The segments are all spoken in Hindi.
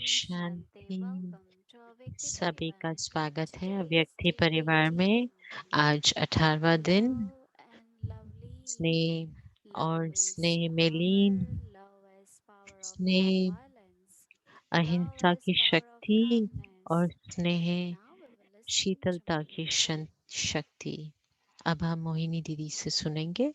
शांति। Welcome to Avyakti सभी Parivar. का स्वागत है Today's अव्यक्ति theme परिवार is में। आज 18वां दिन love and Loveleen. स्नेह Love और is स्नेह में लीन, power, love is power of स्नेह non-violence, love अहिंसा is की power of शक्ति और kindness. स्नेह Now we will listen शीतलता to की शक्ति। अब हम मोहिनी दीदी से सुनेंगे।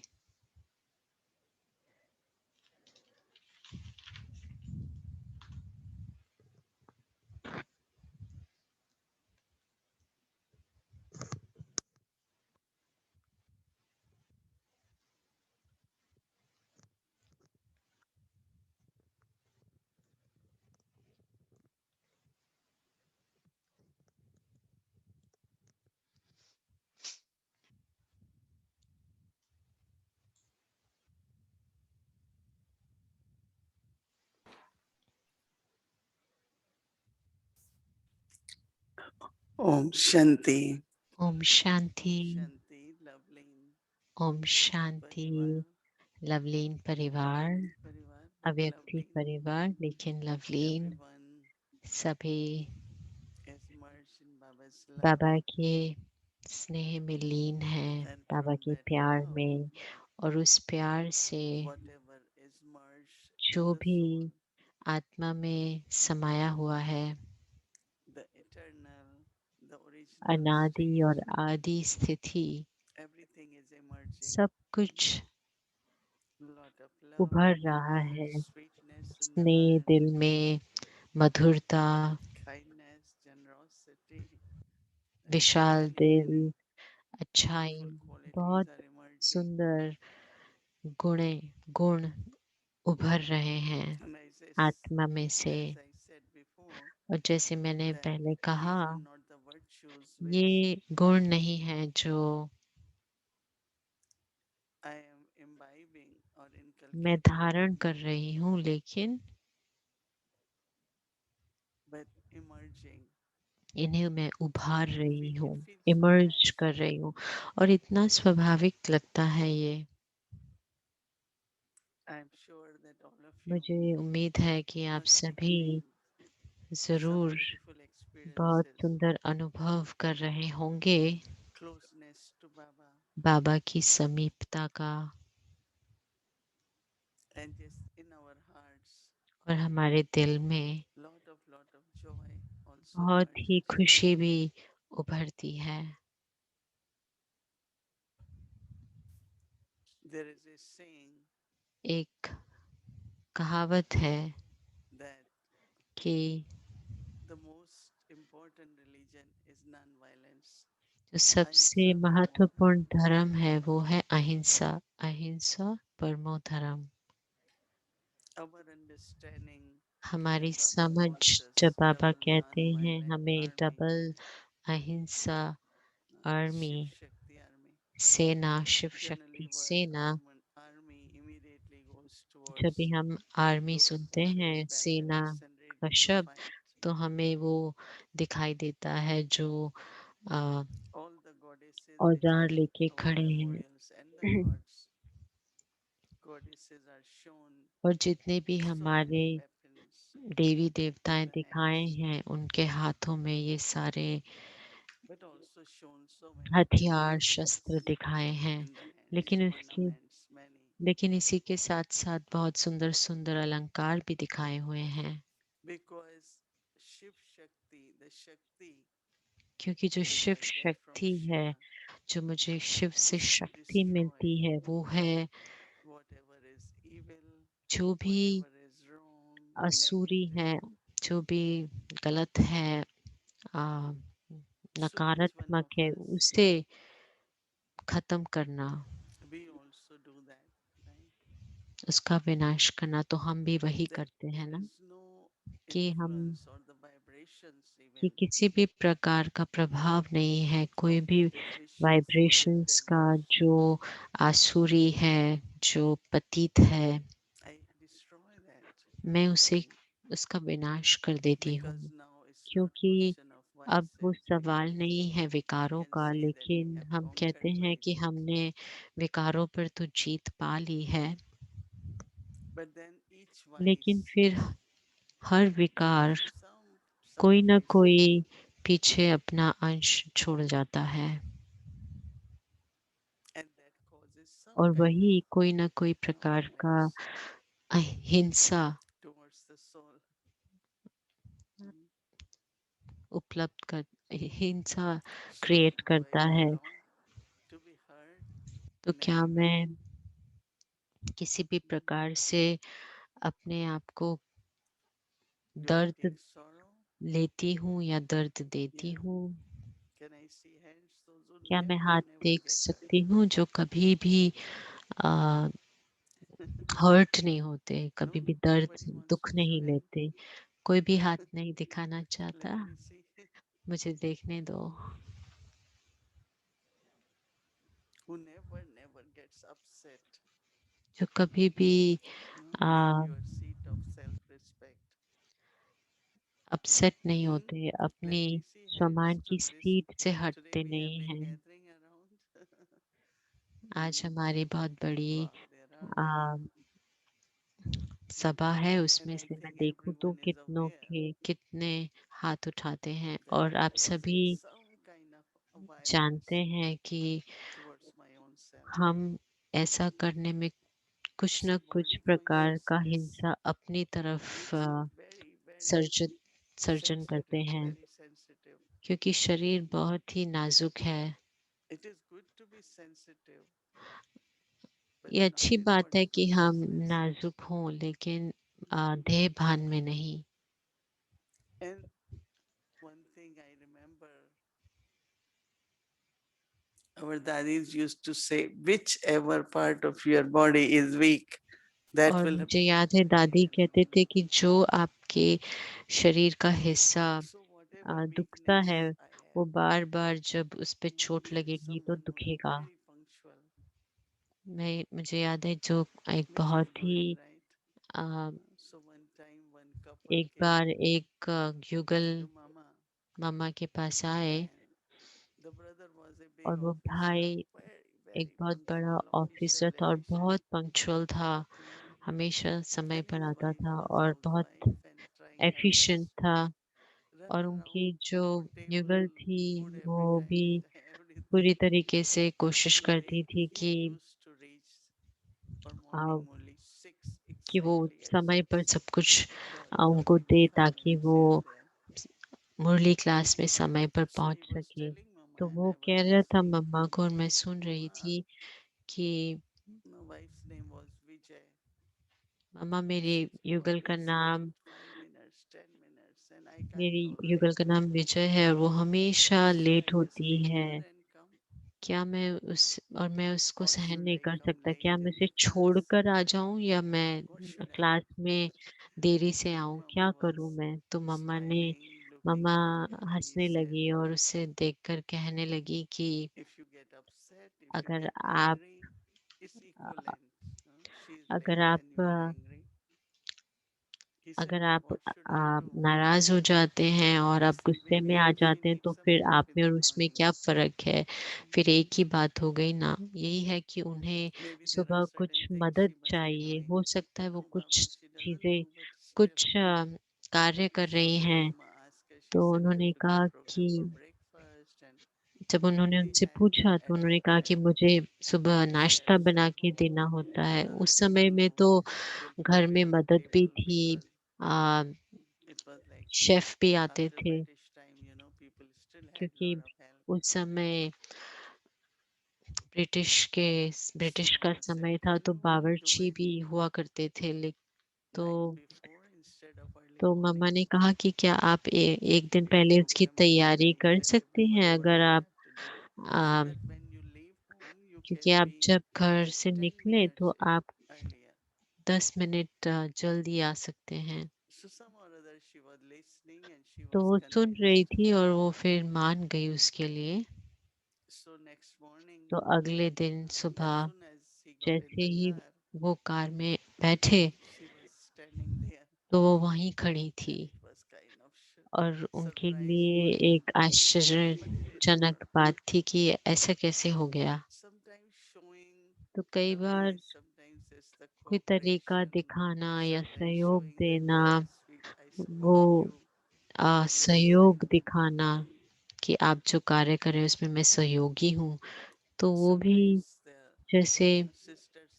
ओम शांति। ओम शांति। शांति लवलीन ओम शांति। परिवार, लवलीन परिवार, अव्यक्ति परिवार बट अव्यक्ति लवलीन। परिवार लेकिन लवलीन। एवरीवन सभी is immersed in Baba's Baba love, के स्नेह में लीन है, and बाबा from के that प्यार love, में। और उस प्यार से whatever is merged in जो the भी soul, आत्मा में समाया हुआ है, the eternal, the original अनादि और state, आदि स्थिति, everything is emerging. सब कुछ Lot of उभर love, रहा goodness, है। sweetness in the स्नेह heart, दिल में, मधुरता, kindness, generosity, and Vishal many, दिल, many अच्छाई, beautiful qualities बहुत are emerging. सुंदर गुणे गुण उभर रहे हैं And आत्मा में से। as I said before, और जैसे मैंने that पहले कहा, these are not the virtues which ये गुण नहीं है जो I am imbibing or मैं inculcating, धारण कर रही हूँ, लेकिन but emerging. इन्हें मैं उभार And रही हूँ, it feels so इमर्ज कर natural. रही हूँ। और इतना स्वाभाविक लगता है ये। I'm sure that all of you मुझे उम्मीद है कि आप must सभी having some जरूर beautiful बहुत experiences, सुंदर अनुभव कर रहे होंगे closeness to Baba, बाबा की समीपता का। and just in our hearts, और हमारे दिल में lot of joy also बहुत ही emerges. खुशी भी उभरती है। There is a saying एक कहावत है that कि the most important religion is non-violence. जो सबसे Ahimsa Paramo महत्वपूर्ण Dharam. धर्म है वो है अहिंसा। अहिंसा परमो धर्म। Our understanding हमारी when Baba समझ, calls us जब बाबा double कहते हैं non-violent हमें army, डबल अहिंसा आर्मी, Shiv Shakti army. सेना, शिव Generally, शक्ति word सेना। army immediately goes जब towards भी हम आर्मी those सुनते who are हैं, very सेना badass and का ready to शब्द, fight. तो हमें वो दिखाई देता है जो All the goddesses which औजार are लेके our खड़े memorials and the हैं। gods, goddesses are shown और जितने भी so हमारे many weapons Devi in देवताएं the दिखाए hands, हैं, उनके हाथों में ये सारे but also shown so many हथियार, decorations शस्त्र दिखाए हैं। in the hands, लेकिन उसके ornaments many. लेकिन इसी के साथ साथ बहुत सुंदर सुंदर अलंकार भी दिखाए हुए हैं। Because Shiv Shakti, the Shakti क्योंकि जो which Shiv I get from शक्ति है, Shiva, जो मुझे शिव से is to शक्ति destroy मिलती है, वो है whatever is evil, जो भी whatever is wrong, असुरी है, negative. जो भी गलत है, आ, So each one of नकारात्मक है, us, उसे खत्म करना, we also do that, right? उसका विनाश करना। तो हम भी वही That करते हैं there ना, is no कि हम influence or the vibrations कि even किसी भी प्रकार का प्रभाव नहीं है, कोई of भी what is vicious, what is vibrations का, devilish. जो आसुरी है, जो पतित है, I destroy that मैं उसे उसका विनाश कर देती हूँ। because now it's not क्योंकि question of अब vice वो and सवाल victory. नहीं है We विकारों can का, say that we लेकिन have हम कहते conquered हैं कि vice. हमने विकारों पर तो जीत पा ली है। But then each लेकिन vice फिर हर has विकार also कोई न someplace, कोई पीछे अपना अंश छोड़ जाता है and that causes some और kind of वही कोई न कोई प्रकार का damage हिंसा towards the soul. Mm. उपलब्ध कर हिंसा So, क्रिएट do I करता है। belong to be hurt तो in क्या any way? मैं किसी भी Mm. प्रकार से अपने आप को Do I दर्द take sorrow? लेती हूँ या दर्द देती Yeah. हूँ? Can I see hands? Those who क्या मैं never, हाथ never देख get hurt. सकती हूँ जो कभी भी आ, हर्ट नहीं होते, कभी No, भी दर्द nobody wants दुख to show नहीं hand. लेते? कोई भी हाथ नहीं दिखाना चाहता? Let me see. मुझे देखने दो। Who never, never gets upset. जो कभी भी No, in ah, your seat of self-respect. Upset नहीं Hmm? होते, Let अपनी me see hands सम्मान to की this. सीट से Today हटते we have नहीं been हैं। gathering around. आज Hmm. हमारी बहुत बड़ी Wow, there are uh, many. सभा है, And उसमें I से मैं think देखूं तो everyone is कितनों aware के कितने हाथ उठाते हैं that और I'm आप facing सभी some kind of जानते violence हैं कि towards my own self. हम ऐसा करने में कुछ न So कुछ body प्रकार का consciousness, हिंसा अपनी तरफ it's very, very surgeon surgeon करते sensitive, हैं, very sensitive. क्योंकि शरीर बहुत ही नाजुक है। It is good to be sensitive, but ये not अच्छी in बात है body कि हम consciousness. नाजुक हों, लेकिन Hmm. देह भान में नहीं। And one thing I remember, our daddies used to say, whichever part of your body is weak, that और will मुझे appear. याद है दादी कहते थे कि जो आपके शरीर का हिस्सा So whatever दुखता weakness है, I वो have, बार बार जब उस पे चोट maybe लगेगी तो someone who is दुखेगा। very punctual, मुझे याद है जो एक which is बहुत good, ही right? आ, So one time one couple एक came बार एक युगल to mama, मामा के पास आए and the brother was a big और वो officer, भाई very, एक very बहुत बड़ा punctual, office ऑफिसर था और elevation, बहुत पंक्चुअल था, hmm, हमेशा समय and पर his आता wife था was और बहुत housewife and trying her efficient best था। to run और उनकी around, जो comfortable युगल थी food वो every भी time, पूरी everything. तरीके से कोशिश So करती थी he used to reach for uh, morning only 6 कि वो exactly at समय 6. पर सब कुछ The उनको दे 45 ताकि minutes वो he is there. Murli class में समय पर So पहुंच he was सके। telling mama तो and वो I was कह रहा था listening. मम्मा को और मैं सुन रही Mama, थी कि my wife's name was Vijay. Mamma She's always late, 5 minutes, 10 minutes, and I can't मेरी युगल tolerate का that. नाम विजय है और वो हमेशा Should लेट I just होती leave है। her and come? क्या मैं उस और मैं उसको Or सहन should नहीं I कर come सकता? क्या late मैं in उसे the class? छोड़कर आ जाऊं या What मैं should I क्लास do? में देरी से And आऊं? mama क्या was करूं मैं? तो smiling, mamma looking at me, and he हंसने said, लगी और उसे देखकर कहने लगी कि if you get upset, if you अगर get आप angry, it's equivalent. She is अगर late आप and you are angry. He said, अगर then आप what should I do? नाराज हो जाते हैं और आप Obviously, गुस्से we में आ male, we जाते हैं make तो some फिर joke आप in में the और उसमें morning. क्या फर्क है? फिर Mm. एक ही बात हो गई ना। यही है कि उन्हें Maybe there are सुबह कुछ certain things मदद she must be चाहिए। doing. हो सकता है वो No, कुछ Baba, she doesn't चीजें know, but still. कुछ कार्य कर So रही when हैं। Mama asked her, she तो said, I have उन्होंने to कहा program कि for breakfast, and जब उन्होंने they उनसे had पूछा तो at उन्होंने that कहा कि time मुझे सुबह नाश्ता upstairs बना at के home देना होता है। there are उस people समय में who तो will घर में prepare the मदद भी table थी, because ah, it was like chef भी आते after थे, British time, people still had क्योंकि lot of help. उस समय ब्रिटिश So का I said, समय था can तो you do बावर्ची it भी हुआ करते थे। तो night before instead of early तो morning? मम्मा ने कहा कि क्या आप एक दिन You पहले उसकी program तैयारी everything, कर tell सकते everyone हैं what अगर you आप have to do, so uh, that when you leave home, you क्योंकि can आप be जब घर just से 10 निकले minutes तो आप earlier. 10 मिनट जल्दी आ सकते हैं। So some or other she was listening and she तो was वो सुन रही convinced. थी और वो फिर मान गई उसके लिए। So next morning, तो अगले दिन as सुबह soon as he got in जैसे the ही car, वो कार में बैठे she was standing there, तो वो वहीं खड़ी थी and it was kind of और उनके surprise लिए for him. एक What did you do? आश्चर्यजनक बात थी कि ऐसा कैसे हो गया। Sometimes showing तो कई the bar way, sometimes it's the कोई तरीका cooperation, दिखाना या sometimes सहयोग showing that देना yes, I वो support you. सहयोग दिखाना कि आप जो कार्य कर रहे हैं उसमें मैं सहयोगी हूँ, तो वो भी Sometimes the जैसे sisters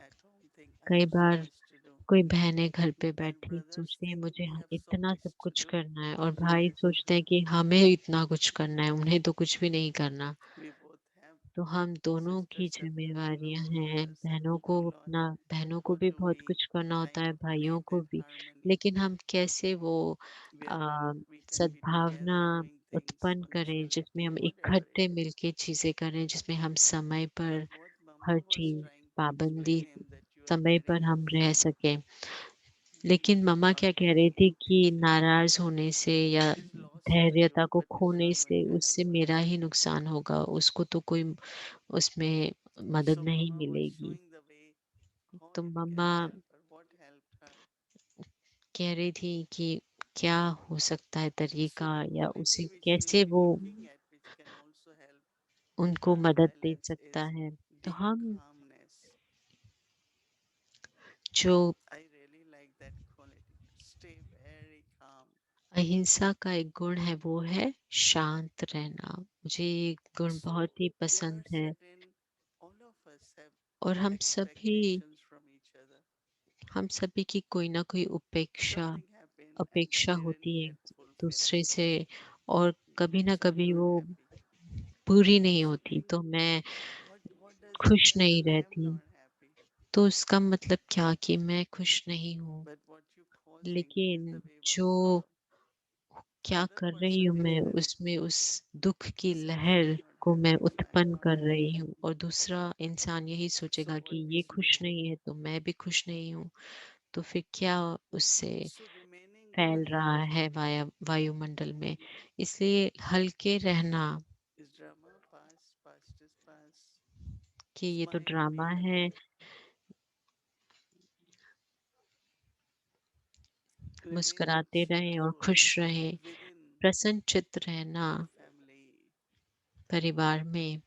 at home think I कई have so bar much to do, कोई बहनें घर पे and बैठी brothers सोचती हैं think मुझे we have so इतना सब much to कुछ do. करना है, और भाई सोचते हैं कि हमें इतना कुछ करना है, उन्हें तो कुछ भी नहीं करना। We both have तो हम दोनों की sisters have to do ज़िम्मेवारियाँ lot, हैं, brothers have to do lot. बहनों को How भी do बहुत we कुछ करना होता है, kind of भाइयों create को that भी। harmony लेकिन हम कैसे वो wherein we can be सद्भावना together doing things उत्पन्न करें जिसमें punctuality, हम whatever इकट्ठे it is. मिलके चीज़ें करें, जिसमें हम समय पर And what her Mama was cheese trying to explain पाबंदी him that you are समय very पर हम रह helpful, सकें। लेकिन मम्मा क्या कह रही already थी कि teaching him नाराज़ होने से या his loss of the धैर्यता group, को but it's खोने not going से to उससे help मेरा us. ही नुकसान होगा, उसको तो कोई उसमें मदद So नहीं Mama was मिलेगी। showing the way how तो it can mamma help her, what helped her. कह रही थी कि क्या हो सकता है So तरीका, the या quality उसे which we'll कैसे be वो looking at, which can also help उनको our मदद दे balance, सकता is है। तो deep हम calmness. जो I really like that quality. Stay very calm. अहिंसा का एक गुण है वो है शांत रहना। मुझे ये गुण So बहुत ही there are पसंद है, certain, all of us have और expectations from each other. हम सभी की कोई ना कोई Something happened and that अपेक्षा didn't होती है get एक fulfilled. दूसरे से, और कभी ना So I'm कभी not वो happy. पूरी नहीं So होती, in तो मैं what does it खुश matter? नहीं I am रहती। not happy. तो इसका मतलब क्या कि मैं खुश नहीं हूँ। But what you causing is लेकिन the wave of जो sorrow. क्या Other कर रही person हूँ is मैं, happy. उसमें उस दुःख की So I am लहर not को मैं happy. I am उत्पन्न not कर रही happy. हूँ, और दूसरा इंसान यही So सोचेगा what कि we ये should खुश do? नहीं है तो मैं भी खुश नहीं हूँ। तो फिर क्या उससे So remaining फैल रहा quiet. है वायुमंडल में। इसलिए हल्के रहना Is drama past? Past is past. कि ये तो Smile, be ड्रामा है, happy. Remain मुस्कुराते रहें और cheerful खुश रहें। within प्रसन्नचित्त रहना the family. परिवार में,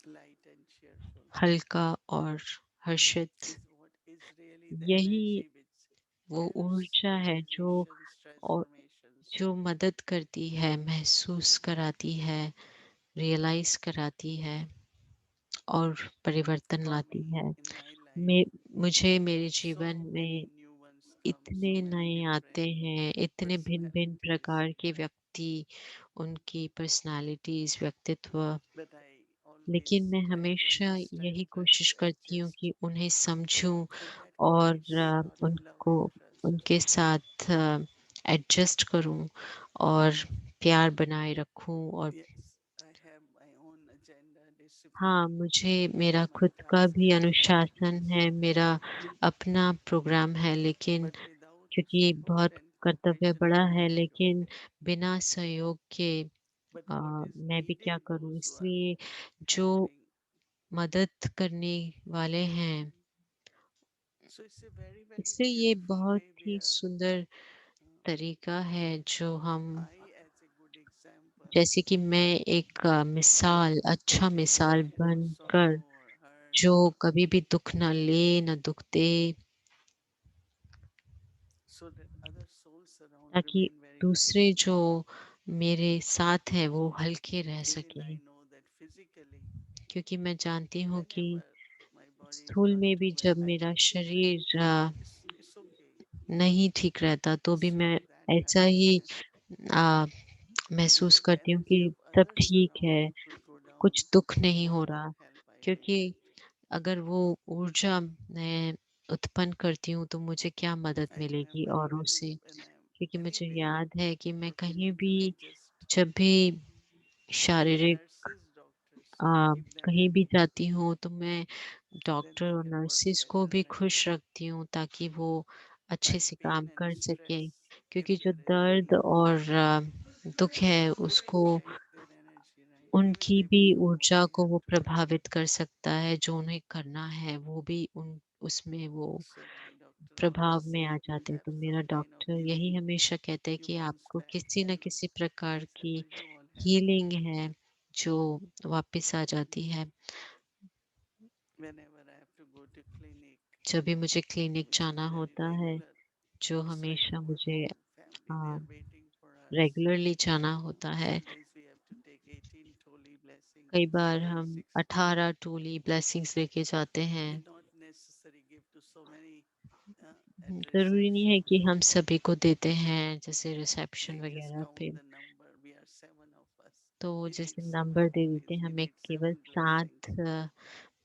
Light and cheerful हल्का और हर्षित, is what is really the यही energy which वो helps ऊर्जा है realizations, और transformations. जो मदद करती है, महसूस कराती है, रियलाइज़ कराती है और परिवर्तन For लाती me, है। in my life, मुझे मेरे जीवन so में many new ones come, इतने so many नए आते different हैं, इतने भिन्न-भिन्न personalities. प्रकार के व्यक्ति, उनकी पर्सनैलिटीज़, व्यक्तित्व, But I always लेकिन मैं try to हमेशा understand, यही try to कोशिश करती हूँ adjust. कि उन्हें समझूँ And that और creates a lot of love उनको and trust. उनके साथ एडजस्ट करूँ और प्यार बनाए रखूँ। और Yes, I have my own agenda, discipline, हाँ, मुझे मेरा my खुद का भी classes, अनुशासन academies. है, मेरा अपना प्रोग्राम है, लेकिन But without क्योंकि support बहुत and कर्तव्य cooperation, I बड़ा है, cannot do. लेकिन बिना सहयोग के But what is मैं भी क्या needing करूँ? those who are इसलिए जो helping. मदद करने वाले हैं, So it's a very, very इसलिए ये beautiful बहुत way ही where सुंदर uh, तरीका है जो हम, I, as a good example, जैसे कि मैं एक मिसाल, अच्छा मिसाल share बनकर, sorrow or hurt जो कभी भी दुःख ना ले, ना दुःख दे, so that other souls around ताकि remain very light. दूसरे जो मेरे साथ हैं वो हल्के रह Even I सकें। know that physically, क्योंकि मैं जानती हूँ कि whenever my body is स्थूल not में too भी well, जब I मेरा can feel like शरीर it's okay. नहीं ठीक रहता, तो भी मैं So that ऐसा ही happiness, अ, महसूस that करती हूँ energy कि of सब others ठीक around है, people go down, कुछ दुःख नहीं हो what more रहा। help I क्योंकि need. अगर वो ऊर्जा मैं उत्पन्न करती हूँ, तो मुझे क्या मदद I मिलेगी remember औरों even से? when I'm क्योंकि मुझे anywhere याद है कि मैं कहीं routine, भी, I just जब भी even शारीरिक nurses, doctors, a, I keep them कहीं भी happy. जाती हूँ, तो मैं Then डॉक्टर we और can work नर्सेस को better भी and खुश रखती हूँ ताकि वो अच्छे fight से pain काम and कर stress सकें। if क्योंकि जो there is दर्द any. और दुःख है It उसको, carries their energy, right? Even उनकी they भी will know what ऊर्जा they को have वो to do. प्रभावित कर सकता है, जो उन्हें करना है, वो भी उसमें वो So my doctor always प्रभाव में say आ you जाते हैं। have तो some मेरा kind of डॉक्टर यही healing. हमेशा कहते हैं You कि bounce आपको back, किसी न you know. किसी I प्रकार said की we do all have that. Healing है, जो वापस आ जाती है। Whenever I have to go to clinic, जब भी मुझे क्लिनिक which is जाना very होता है, regular, जो so I हमेशा go मुझे alone, exactly. They are waiting for us. Regularly जाना होता है। Sometimes we have to take 18 Toli blessings, कई बार sometimes हम 16. 18 टोली ब्लेसिंग्स लेके जाते हैं। And not necessary give to so many at ज़रूरी नहीं है reception. कि हम सभी को देते हैं, जैसे रिसेप्शन They just वगैरह count पे। the number. We are 7 of us. तो वो We need जैसे seven नंबर दे देते tolis. हैं, We हमें need केवल 7 7 blessings.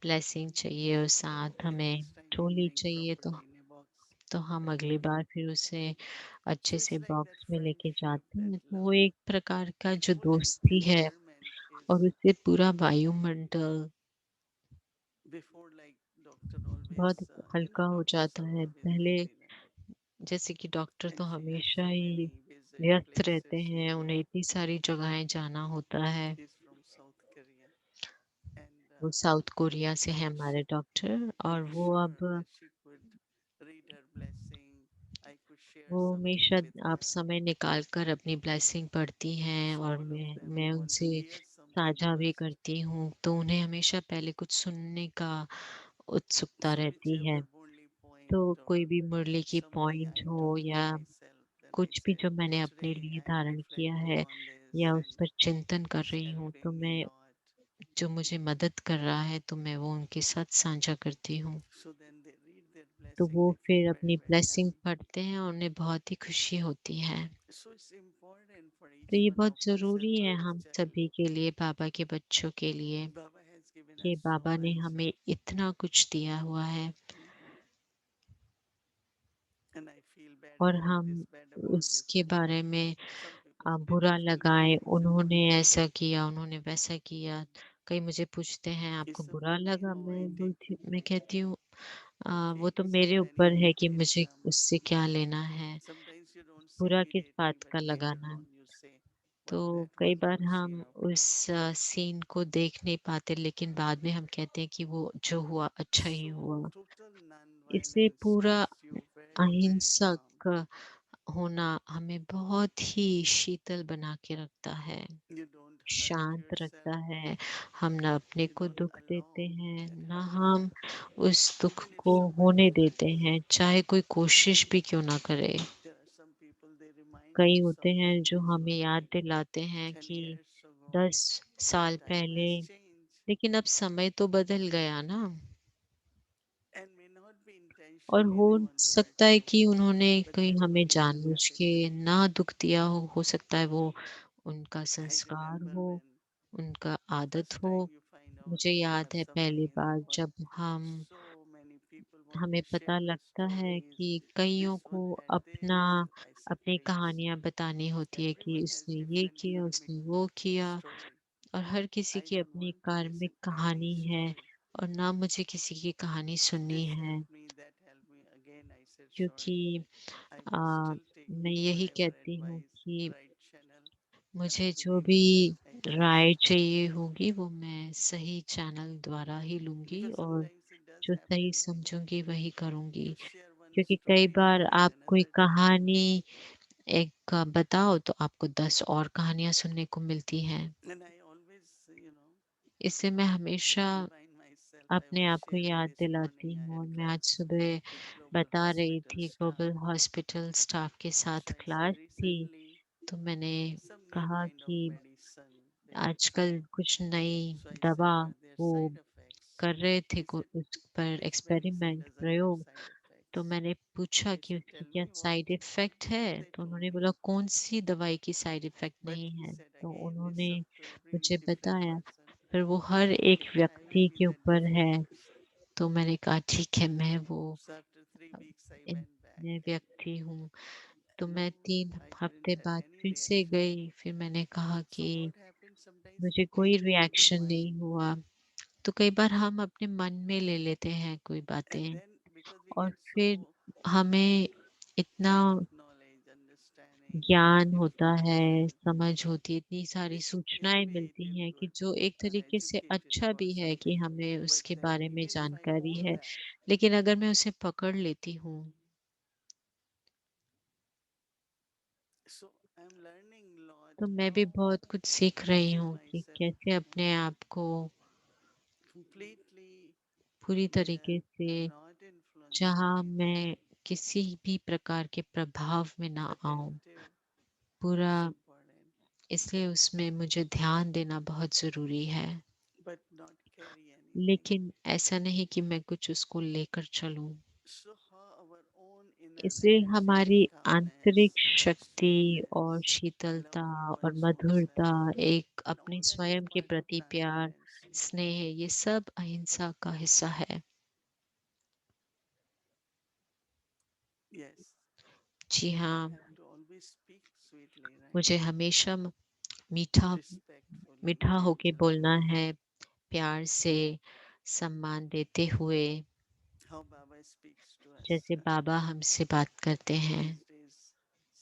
ब्लेसिंग चाहिए और So 7 the हमें next time we Toli bring चाहिए, properly in a box. तो हम Pack अगली it. बार फिर उसे So अच्छे it's से like that बॉक्स में लेके friendship, जाते that हैं। तो वो love. एक प्रकार का The जो whole दोस्ती है, environment is और उससे पूरा वायुमंडल before like doctor always, बहुत हल्का हो doctors जाता are है। always पहले busy, right? जैसे कि डॉक्टर तो And she has हमेशा so ही many visit व्यस्त रहते places to हैं, do. उन्हें इतनी सारी जगहें जाना होता है। She's from South Korea, and वो साउथ कोरिया से है she हमारे डॉक्टर, और made वो sure अब that she could read her blessing. I could share वो something हमेशा with आप her. समय निकाल कर अपनी ब्लेसिंग पढ़ती हैं, So और all of them मैं want to उनसे hear something साझा भी first. करती हूँ, तो उन्हें हमेशा पहले कुछ सुनने का उत्सुकता So रहती है। whichever only तो point कोई or भी मुरली की something पॉइंट I हो, took for या myself, then I कुछ भी said जो मैंने अपने today लिए I'm धारण किया reflecting है on this या उस and पर चिंतन कर it's रही हूँ, तो helping me मैं lot. जो मुझे मदद कर रहा है, तो मैं वो उनके साथ साझा करती हूँ। So then they read their तो blessing, वो they feel फिर very, अपनी very ब्लेसिंग happy. पढ़ते हैं और उन्हें बहुत ही खुशी होती है। So it's important for तो each ये one बहुत of us as ज़रूरी है Baba's हम child. सभी के लिए, बाबा के बच्चों के लिए, Baba has given कि us so बाबा ने much. हमें इतना कुछ दिया हुआ है, And I feel bad और about हम this, bad about this. उसके बारे में Some people बुरा people feel लगाएँ, bad. उन्होंने ऐसा किया, उन्होंने वैसा किया। कई मुझे पूछते हैं, आपको It's up बुरा to me लगा? how I take it. मैं कहती हूँ, वो Okay, तो so मेरे ऊपर anyway, है कि it's मुझे उससे क्या लेना है, sometimes you don't say बुरा किस immediately, बात but का later लगाना है। on you say तो what that कई one बार good scene हम उस outcome. सीन को देख नहीं पाते, लेकिन बाद में हम कहते हैं कि वो जो हुआ अच्छा ही So हुआ। total इससे non-violence पूरा keeps you very, very calm. अहिंसक होना हमें बहुत ही शीतल बना के रखता है, You don't hurt शांत रखता yourself. है। हम ना अपने You को don't दुख देते allow हैं, that ना happen. हम उस दुख Even if को somebody होने hurt देते you, हैं, चाहे कोई कोशिश भी क्यों ना करे। there are some people they remind कई you होते हैं something जो which हमें was याद like दिलाते हैं 10 कि years ago. 10 But साल time पहले, has changed लेकिन अब समय तो बदल गया ना। and may not be और intentionally हो they want to hurt सकता है you, कि उन्होंने but कहीं that हमें was their जानबूझ के habit. ना दुख दिया हो सकता है वो उनका I संस्कार remember हो, when उनका आदत first हो। time you find out मुझे that you याद are है पहली suffering in the bar world, जब हम so many people want हमें to पता share their लगता है stories. कि कइयों This को one had अपना this. I said, अपनी please. कहानियाँ बतानी होती है कि Everyone has इसने ये different किया, karmic उसने वो किया, story. और हर किसी I की don't अपनी want to कार्मिक listen any कहानी है, story. और ना मुझे किसी की कहानी सुननी This है, helped me, that helped me. Again, I said sorry. क्योंकि I uh, will still take मैं यही whatever कहती हूँ advice, कि right channel, and I मुझे जो believe भी in that advice. राय चाहिए होगी वो मैं सही चैनल द्वारा ही लूँगी, Because और sometimes it does जो सही happen. समझूंगी वही करूँगी। You share one क्योंकि कई story बार and आप कोई another time. कहानी एक बताओ तो आपको 10 और कहानियाँ सुनने को मिलती हैं। And I always, इससे मैं हमेशा remind myself. I अपने was आप को sharing याद this दिलाती morning. I हूँ, had और मैं आज class सुबह with Global बता रही Hospital थी, staff. ग्लोबल हॉस्पिटल स्टाफ के So साथ I said क्लास थी, recently तो मैंने some new कहा kind of कि medicine they have आजकल found. कुछ नई So I said, दवा are there वो side effects? कर रहे थे, He said, उस पर which medicine experiment doesn't have प्रयोग। side तो effects? मैंने पूछा I कि said, उसकी tell क्या me what? साइड इफेक्ट है, They तो told उन्होंने me. बोला कौन सी दवाई की साइड इफेक्ट But नहीं he है, said तो again, उन्होंने it's up to every मुझे different बताया। person. फिर वो हर एक So I will व्यक्ति be के that ऊपर different है, person. तो मैंने कहा ठीक है, मैं वो So after 3 weeks I in went back. मैं व्यक्ति हूँ। तो No, मैं 3 I didn't हफ्ते have बाद any फिर से reaction. गई, फिर मैंने कहा So कि what happens sometimes we मुझे कोई take it into रिएक्शन नहीं mind. हुआ। तो कई बार हम अपने मन में ले लेते हैं कोई And बातें, then because we और get फिर so हमें इतना kind of knowledge, understanding, ज्ञान होता है, information, समझ होती है, इतनी सारी which सूचनाएँ elevate मिलती हैं into कि a जो एक तरीके से uneducated अच्छा भी है person. कि हमें But उसके then बारे में even if I जानकारी know है, that, लेकिन अगर मैं उसे पकड़ लेती हूँ, so I'm learning a lot तो मैं भी how बहुत कुछ सीख to रही keep हूँ कि myself कैसे अपने आप को completely पूरी where तरीके I'm से, not influenced by जहाँ it, मैं किसी भी प्रकार के प्रभाव में ना attentive आऊँ, पूरा, It's important, इसलिए उसमें मुझे ध्यान देना बहुत ज़रूरी है। but not carry anything. लेकिन ऐसा नहीं कि मैं कुछ उसको लेकर चलूँ। So how our own inner इसलिए energy, हमारी calmness, आंतरिक शक्ति और stillness, शीतलता love और towards मधुरता, ourselves, एक and अपने all that is स्वयं के part of प्रति प्यार, transparency. स्नेह, ये सब अहिंसा का हिस्सा है। Yes, जी I हाँ, have to always speak sweetly, right? मुझे हमेशा मीठा Respectfully, मीठा होके बोलना gently. है, प्यार से, सम्मान देते हुए, How Baba speaks to us. जैसे बाबा हमसे बात करते हैं। These days,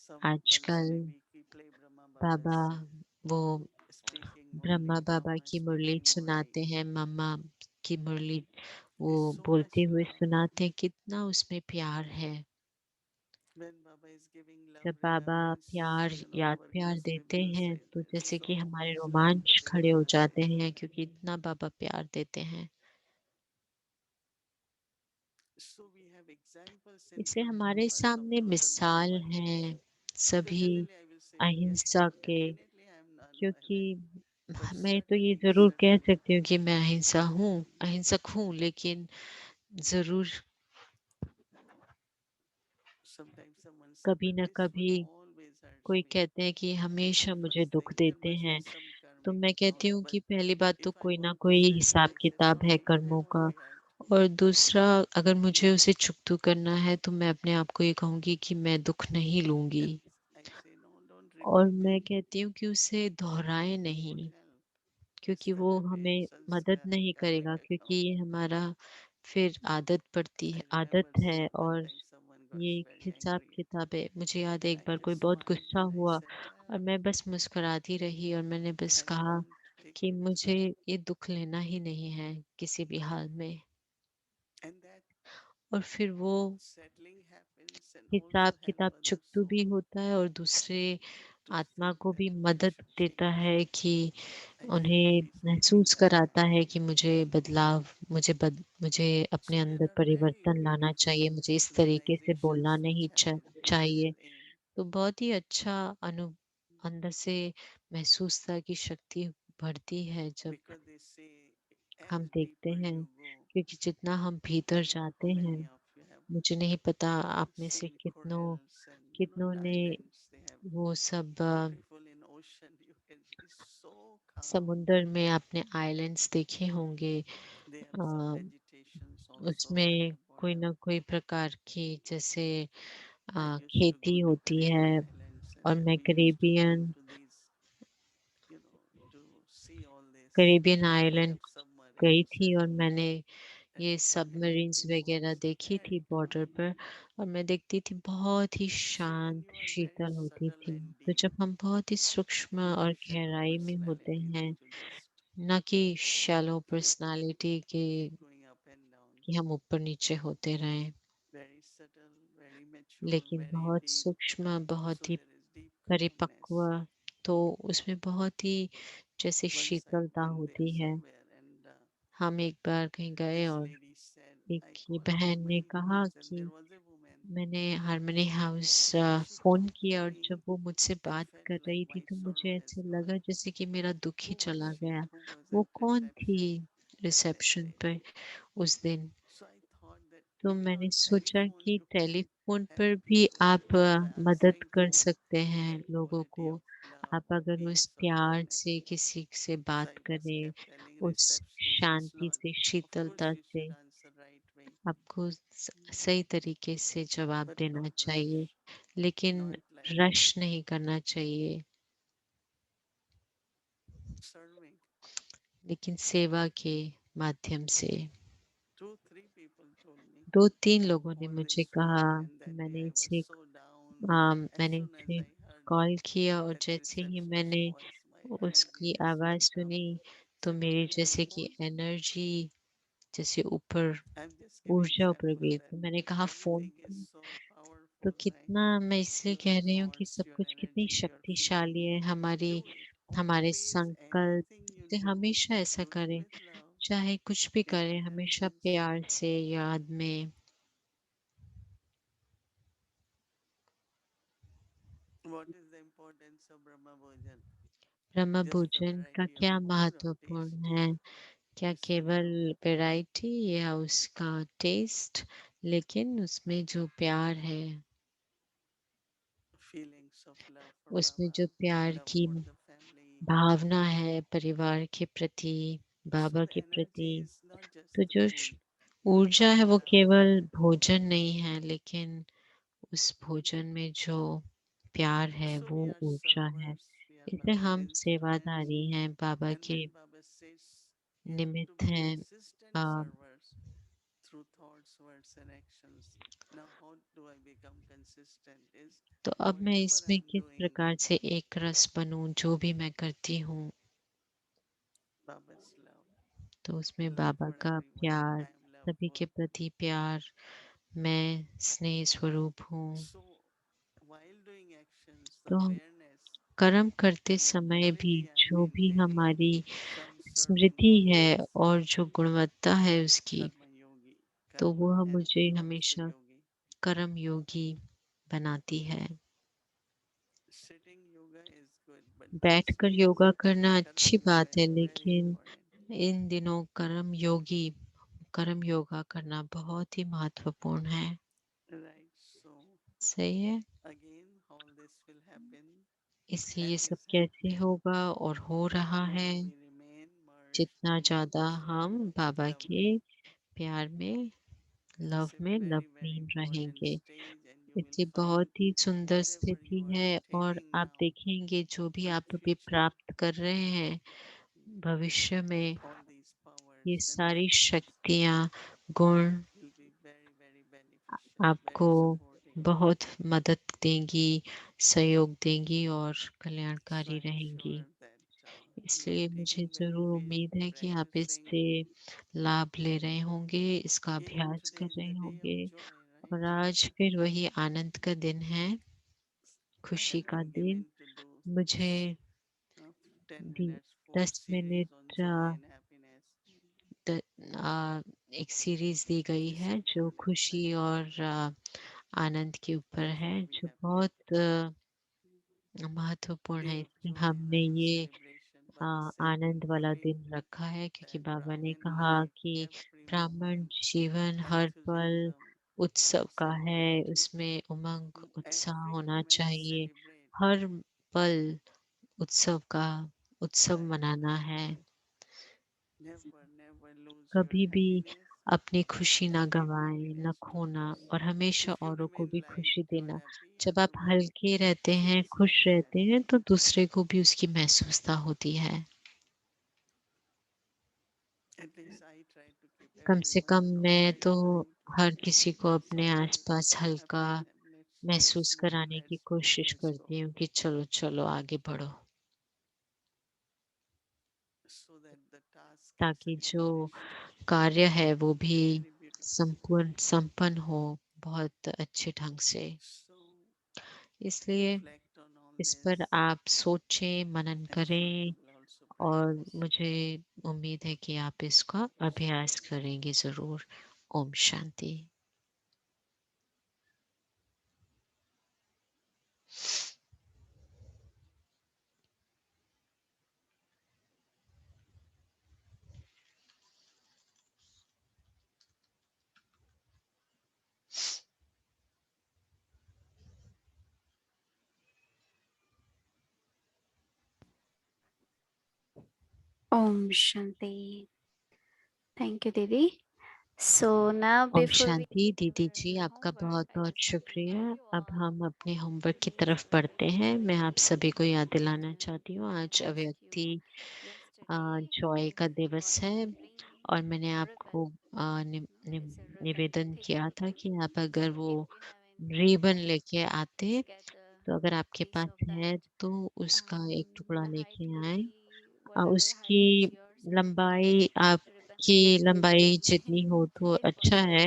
some once आजकल a week we play Brahma Baba Baba's वो speaking ब्रह्मा Murli, बाबा Mama की मुरली speaking Murli. सुनाते हैं, मम्मा की मुरली वो There's so बोलते much हुए love. सुनाते हैं, कितना उसमें प्यार है। When Baba is giving love जब बाबा remembrance, प्यार, याद our प्यार heels देते reduce हैं it. तो It's जैसे कि so हमारे much love रोमांच Baba खड़े हो gives. जाते हैं, क्योंकि इतना बाबा प्यार देते हैं। So we have examples in इससे front of हमारे us of सामने total मिसाल Brahmacharya. हैं So सभी generally I will say yes, अहिंसा के, definitely I am not क्योंकि violent. But मैं तो ये जरूर कह सकती हूँ कि मैं अहिंसक हूँ, लेकिन जरूर sometimes someone said, कभी but न this one कभी always hurts कोई me. कहते हैं कि That's हमेशा the मुझे first दुख thing. There देते must be हैं। some तो karmic मैं कहती knowledge. हूँ But कि पहली बात तो if I कोई ना want to कोई stand हिसाब and say किताब है sorry, I कर्मों won't का। react. और दूसरा, अगर मुझे उसे चुकतू करना है तो मैं अपने आप को ये कहूंगी कि मैं दुख नहीं लूंगी। And I say, no, don't और repeat मैं it. कहती हूँ कि उसे दोहराए It won't नहीं, help. क्योंकि वो Sarve हमें मदद sanskara नहीं करेगा, क्योंकि karmika. ये हमारा फिर I आदत remember है। one और time someone got ये एक very हिसाब angry. किताब है। मुझे याद है एक I बार कोई just बहुत smiled गुस्सा and I हुआ said, और well, मैं बस मुस्कुराती रही और मैंने बस I कहा won't take कि it. मुझे ये दुख लेना ही नहीं है किसी भी हाल में। And that और फिर वो settling happens and हिसाब also help किताब others. चुकतू So भी होता है और दूसरे to आत्मा feel को भी better, we मदद should say देता yes. है कि I feel उन्हें peace between महसूस that. कराता है कि मुझे अपने So there अंदर are very परिवर्तन लाना beautiful चाहिए, मुझे इस तरीके से बोलना realizations which नहीं happen with this चाहिए। aim. तो बहुत ही अच्छा अंदर से महसूसता की शक्ति बढ़ती है जब Because they say हम as देखते deeper हैं, you go, क्योंकि जितना हम भीतर I don't know जाते how हैं, many of you have मुझे नहीं पता आप में से seen कितनों corals and कितनों ने islands. They have वो सब beautiful in ocean. You can see so calm. समुंदर में आपने आइलैंड्स देखे होंगे। They have some a, vegetations also in उसमें the कोई bottom. ना कोई प्रकार की जैसे I used to खेती go to होती है। Caribbean islands and और then मैं we used to go to these, to see all this. Caribbean And they island have गई submarines थी and और मैंने and ये सबमरीन्स aquatic वगैरह falls. देखी Very थी बॉर्डर calming. पर। और मैं देखती थी बहुत ही So when शांत you are very शीतल होती subtle थी। and तो deep, जब हम बहुत ही सूक्ष्म you और have shallow गहराई में होते personalities हैं, and you just न कि शैलो पर्सनालिटी के keep going up and down. कि हम ऊपर नीचे होते रहें, Very subtle, very mature, लेकिन very बहुत deep. सूक्ष्म, So बहुत ही there is deep परिपक्व। calmness. तो उसमें बहुत ही जैसे Once I शीतलता went there होती है। somewhere and हम एक बार कहीं गए this और lady said, I एक ये called बहन ने Harmony कहा House and कि there was a woman मैंने harmony house and she phone talked to किया, और me. जब वो मुझसे I बात felt कर like रही थी my तो sorrow मुझे has ऐसे gone. लगा जैसे कि मेरा दुख ही Who was चला she? गया। Who was वो at कौन थी reception that रिसेप्शन day? पे उस दिन? So I thought that तो even मैंने on सोचा telephone कि you can टेलीफोन help पर भी people. आप So I was मदद trying कर to सकते हैं that लोगों quality को। of love आप or अगर उस peace or प्यार calmness. से किसी से So बात I just करें, kept telling उस receptionist, it's शांति not. से, Of course, शीतलता you should से answer right way, आपको सही तरीके से जवाब but देना not rush, चाहिए, लेकिन not like रश नहीं करना चाहिए, serving. लेकिन सेवा के माध्यम से। Two, three people told me 2-3 लोगों ने मुझे always कहा told, and कि that day I was so down. As मैंने soon as इसे I heard कॉल किया और that जैसे ही receptionist मैंने voice, my उसकी energy just आवाज़ went up. सुनी तो Said, मेरी Murli, I जैसे कि won't. एनर्जी जैसे ऊपर I'm just giving ऊर्जा ऊपर example गई। that तो मैंने कहा फ़ोन everything is पे। so तो powerful, right? कितना मैं इसलिए Your कह रही हूँ कि thoughts, सब your कुछ कितनी energy, your feeling. शक्तिशाली है। Do it. हमारे Always संकल्प anything you से do, हमेशा ऐसा do it करें, with love, चाहे कुछ भी in करें, हमेशा remembrance. प्यार से याद में। what is the importance of Brahma Bhojan? Brahma Just the भोजन का variety of क्या food or महत्वपूर्ण taste? है? क्या It's the केवल love, वैरायटी या उसका टेस्ट, लेकिन उसमें जो प्यार है, feelings of love for उसमें Baba, जो प्यार love की for the family. भावना है परिवार के प्रति, So बाबा the के प्रति। energy is not just तो the जो food, ऊर्जा है वो but the केवल feeling. भोजन नहीं है, लेकिन उस भोजन में जो प्यार है So वो we are ऊर्जा है। servers, we are इसलिए Baba's हम instruments. सेवादारी हैं, बाबा And के when Baba says you have to निमित्त be हैं। consistent servers through thoughts, words, and actions. Now, how do I become consistent? Is तो अब मैं whatever इसमें I'm किस doing, प्रकार से एक रस बनूं, जो भी मैं करती हूँ Baba's love, तो उसमें love बाबा for का everyone. प्यार, I am love सभी for. के प्रति प्यार, मैं स्नेह स्वरूप हूँ। So, while doing actions, the तो हम awareness कर्म करते and the समय भी quality I'm जो भी maintaining हमारी from serving स्मृति है always. और जो गुणवत्ता है उसकी, Karma Yogi, तो Karma वो and मुझे also हमेशा Yogi. कर्म योगी बनाती है। Sitting yoga is good, but these बैठकर days योगा करना Karma अच्छी बात yoga है, is very लेकिन important. इन दिनों कर्म योगा करना बहुत ही महत्वपूर्ण है। Right. So सही है। again, all this will happen इसलिए ये and सब is कैसे happening होगा और हो the रहा more है, we remain merged जितना in ज्यादा हम devotion and बाबा love. के प्यार में, It's a very, very Lovleen important रहेंगे। stage, and you will इसलिए find बहुत ही सुंदर whatever स्थिति you are है, और attaining आप now देखेंगे जो भी in आप अभी future, प्राप्त कर रहे हैं भविष्य में, all these ये powers and सारी virtues शक्तियाँ, गुण will be very, very beneficial, आपको very supporting. बहुत मदद देंगी, सहयोग देंगी और So कल्याणकारी I'm रहेंगी। sure that you are इसलिए मुझे taking ज़रूर benefit, उम्मीद है कि आप practicing. इससे लाभ ले रहे होंगे, इसका Again, अभ्यास today कर is रहे the day of होंगे। joy, और right? आज फिर वही आनंद का दिन है, I खुशी have का been दिन। given to do मुझे 10 दी- minutes full 10 minute series on joy and happiness. एक सीरीज दी गई This है जो simple खुशी exercise. और आनंद के ऊपर That's है, why we जो have kept बहुत महत्वपूर्ण day है। of इसलिए joy हमने as a ये celebration. Baba said in आनंद वाला between दिन रखा है, क्योंकि that बाबा ने Brahmin कहा life, कि every ब्राह्मण moment, जीवन हर पल enthusiasm, उत्सव का है, celebrate. उसमें उमंग उत्साह Every होना moment चाहिए। celebrate. हर पल उत्सव का उत्सव Right. मनाना है। Never, never lose your कभी भी happiness अपनी खुशी ना and give गवाएं, न happiness to खोना, others. और हमेशा If you औरों को remain भी light, खुशी you are देना। happy, जब आप everyone हल्के रहते हैं, feels खुश that रहते हैं, happiness. तो दूसरे को भी उसकी महसूसता होती है। At least I try to keep कम से everyone कम on मैं very तो light. हर किसी को अपने Sometimes आसपास people have हल्का fun. Let's महसूस move, कराने की let's go, कोशिश let's go. करती हूँ कि चलो चलो आगे बढ़ो, So that the task gets ताकि जो accomplished कार्य है वो भी very beautifully. संपन्न हो बहुत अच्छे ढंग से। So इसलिए reflect on all इस this. पर आप सोचें, मनन I'm sure you करें, will also और practice. मुझे उम्मीद है कि आप इसका अभ्यास करेंगे ज़रूर। Om Shanti. Om Shanti. Thank you, Didi. So now Om before we Shanti. get दीदी our जी, आपका homework, बहुत I बहुत just want to शुक्रिया। remind you अब all हम अपने that होमवर्क की today's तरफ date बढ़ते is हैं। मैं आप सभी को याद 22nd दिलाना June. चाहती हूँ, I आज asked अव्यक्ति you yesterday जॉय का to दिवस watch है, the green और मैंने ribbon. आपको It's a ribbon निवेदन thick किया था ribbon. कि आप अगर So वो if you have in home, ribbon लेके आते, just get a तो अगर आपके piece पास of है that. तो उसका एक टुकड़ा The height लेके will आए। be whatever height is उसकी yours, and लंबाई, ribbon आपकी height will लंबाई be जितनी हो तो in अच्छा person. है,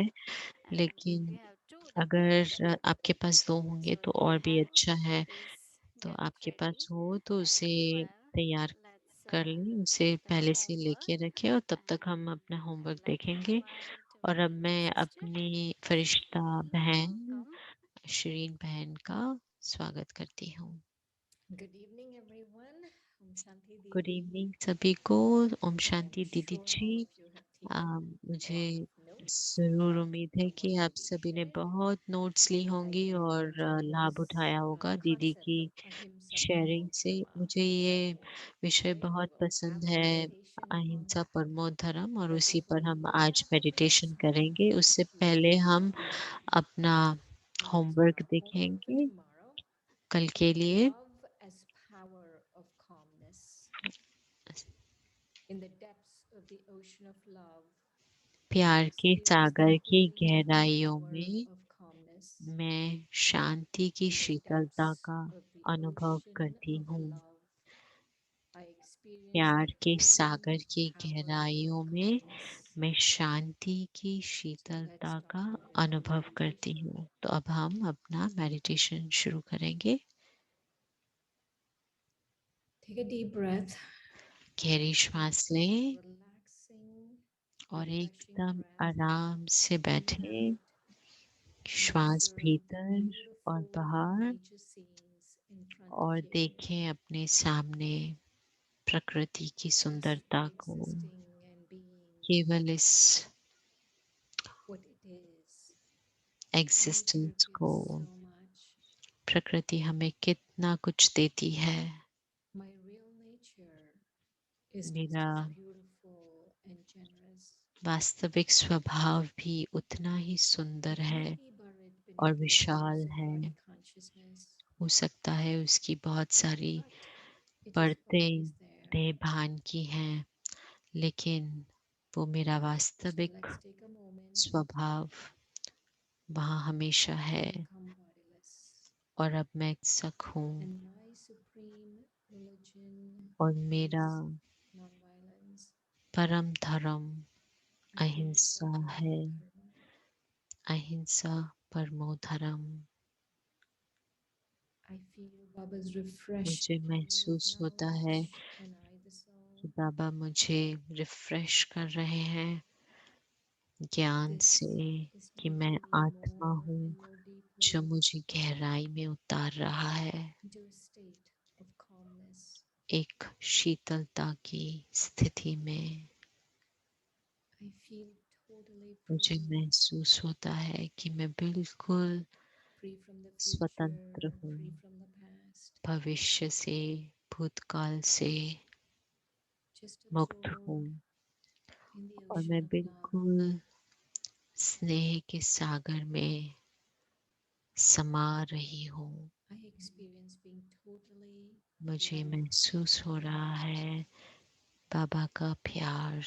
And if लेकिन you have two, then अगर even better. आपके पास 2 होंगे So तो if you और भी have, अच्छा है। please तो get it आपके ready. पास हो तो And उसे meanwhile, तैयार let's कर लें, उसे get our पहले से लेके homework. रखें, और तब तक हम And अपना होमवर्क I'd like to देखेंगे। invite और अब my मैं sister अपनी Shireen. फरिश्ता बहन Welcome. शिरीन बहन का स्वागत करती हूँ। Good evening, everyone. Om Shanti good Didi. Evening सभी को। ओम I'm शांति दीदी sure ji. all of you have taken मुझे lots of notes जरूर of उम्मीद है कि what आप Didi सभी ने shared. बहुत नोट्स ली होंगी I और enjoyed लाभ this उठाया होगा दीदी concept की of ahimsa शेयरिंग paramo से। dharma. मुझे ये So विषय today we बहुत will पसंद have a है, meditation on अहिंसा that. परमो धर्म, और But उसी before पर we हम do आज that, मेडिटेशन let's करेंगे। उससे hear पहले हम अपना what is homework our homework for देखेंगे tomorrow. कल के लिए। Love as power of calmness. In the depths of the ocean of love, I प्यार के experience the सागर की healing गहराइयों power में of calmness. मैं शांति की In the शीतलता depths का of the अनुभव ocean करती of हूँ। love, I experience the प्यार के healing सागर की power गहराइयों of में calmness. मैं शांति की So let's शीतलता का start with our अनुभव करती meditation. हूँ। तो अब हम अपना मेडिटेशन शुरू करेंगे। Take a deep breath. गहरी श्वास लें Relaxing, और refreshing एकदम breath. आराम से In बैठे। and out. And श्वास observe the भीतर और beautiful बाहर, nature scenes in front of और you. देखें अपने सामने प्रकृति की Just सुंदरता को। existing and being केवल इस what it is. Existence Nature को। gives so much. प्रकृति हमें कितना कुछ देती है। My real nature is just मेरा as beautiful and generous. वास्तविक स्वभाव भी उतना ही सुंदर It है may be buried और beneath विशाल layers of है। body consciousness, हो सकता है उसकी बहुत सारी but it is परतें always there. देह भान की हैं, लेकिन वो मेरा So वास्तविक let's take a moment स्वभाव वहाँ हमेशा है। and become bodiless. और अब मैं सख हूँ And my supreme religion और is मेरा non-violence. परम धर्म Ahimsa अहिंसा paramo है। dharma. अहिंसा परमो धर्म। I feel Baba's refreshing मुझे महसूस होता है knowledge and I the soul. कि बाबा मुझे रिफ्रेश कर रहे हैं ज्ञान This से, is कि taking मैं me आत्मा more हूँ and more जो deeply मुझे गहराई में उतार रहा है, into a state of calmness. एक शीतलता की स्थिति में। I feel totally मुझे free, महसूस होता है कि मैं बिल्कुल free from the स्वतंत्र future, हूँ, free from the past. भविष्य से, भूतकाल से Just मुक्त हूँ। absorbed in the और ocean मैं of love. बिल्कुल स्नेह के सागर में समा रही हूँ। I experience being totally मुझे loved. महसूस हो रहा है बाबा का प्यार।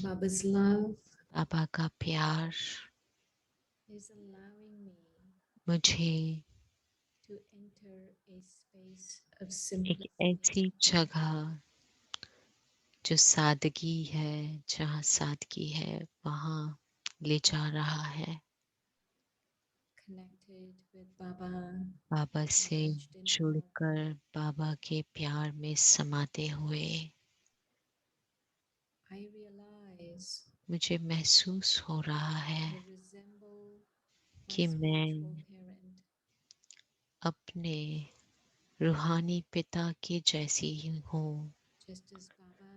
Baba's love बाबा का प्यार is allowing me मुझे to enter a space of एक simplicity. ऐसी जगह जो सादगी है, जहाँ सादगी है, वहाँ ले जा रहा है। Connected with Baba, बाबा से merged in love. जुड़कर बाबा के प्यार में समाते हुए I realize मुझे महसूस हो रहा है I resemble my कि मैं spiritual parent. अपने रूहानी पिता के जैसी ही हूँ। Just as Baba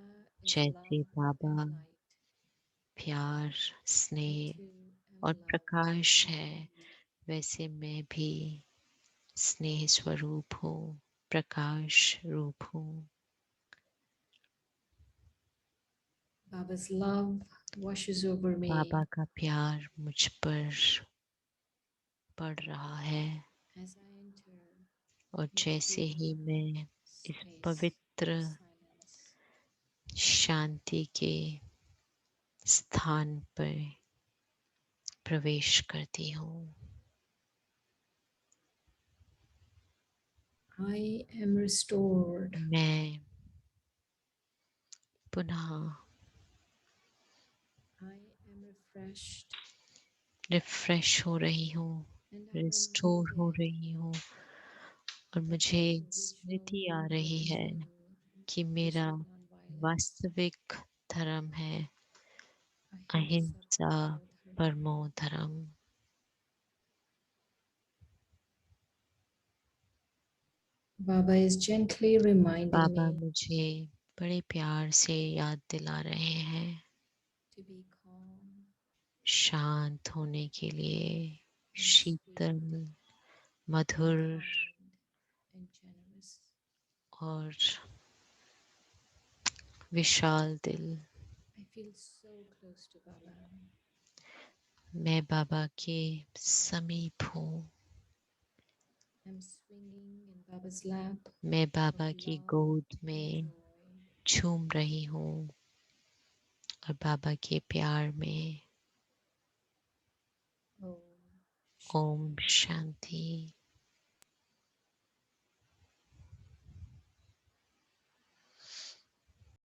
is जैसे love बाबा and light, प्यार, I स्नेह too और am love. प्रकाश है, वैसे मैं भी स्नेह स्वरूप हूँ, प्रकाश रूप हूँ। Baba's love washes over me बाबा का प्यार मुझ पर पड़ रहा है, as I enter और into जैसे ही this मैं इस space पवित्र of silence. शांति के स्थान पर प्रवेश करती हूँ। I am restored. मैं पुनः I am refreshed रिफ्रेश हो रही हूँ, and I रिस्टोर हो reminded रही हूँ, और of मुझे my original स्मृति आ रही है religion, कि which मेरा was non-violence. वास्तविक धर्म है ahimsa अहिंसा परमो धर्म. परमो धर्म। Baba is gently reminding Baba me मुझे बड़े प्यार से याद दिला रहे हैं to be calm, शांत होने के लिए, and Sheetal, sweet, Madhur kind, and generous. और विशाल दिल। I feel so close to Baba. मैं बाबा के समीप हूँ। I'm swinging in Baba's lap मैं of बाबा की love गोद and में joy. झूम रही हूँ और बाबा के प्यार में। Om ओम Shanti. शांति।